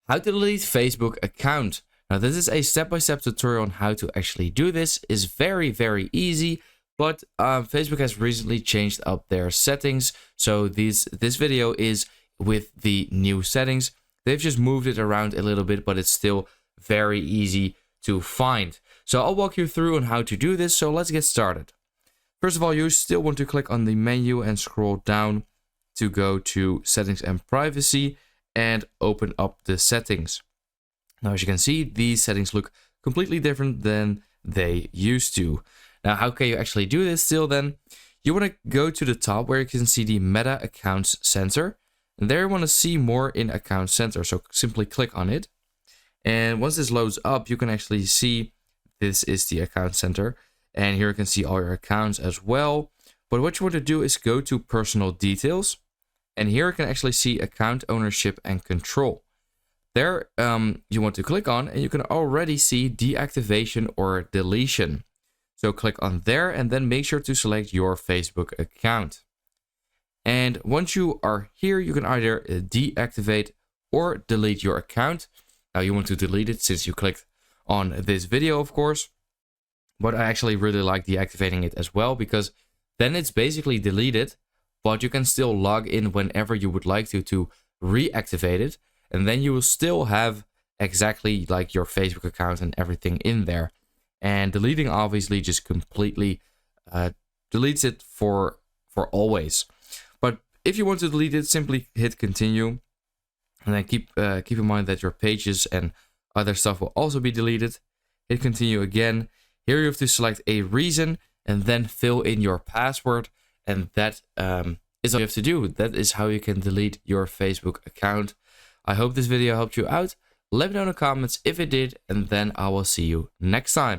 How to delete Facebook account. Now this is a step-by-step tutorial on how to actually do this. It's very easy, but Facebook has recently changed up their settings. So this video is with the new settings. They've just moved it around a little bit, but it's still very easy to find. So I'll walk you through on how to do this. So let's get started. First of all, you still want to click on the menu and scroll down to go to settings and privacy and open up the settings. Now, as you can see, these settings look completely different than they used to. Now, how can you actually do this still then? You want to go to the top where you can see the Meta Accounts Center. And there you want to see more in Account Center. So simply click on it. And once this loads up, you can actually see this is the Account Center. And here you can see all your accounts as well. But what you want to do is go to Personal Details. And here you can actually see Account Ownership and Control. There you want to click on, and you can already see deactivation or deletion. So click on there and then make sure to select your Facebook account. And once you are here, you can either deactivate or delete your account. Now you want to delete it since you clicked on this video, of course. But I actually really like deactivating it as well, because then it's basically deleted, but you can still log in whenever you would like to reactivate it. And then you will still have exactly like your Facebook account and everything in there. And deleting obviously just completely deletes it for always. But if you want to delete it, simply hit continue. And then keep in mind that your pages and other stuff will also be deleted. Hit continue again. Here you have to select a reason and then fill in your password. And that is all you have to do. That is how you can delete your Facebook account. I hope this video helped you out. Let me know in the comments if it did, and then I will see you next time.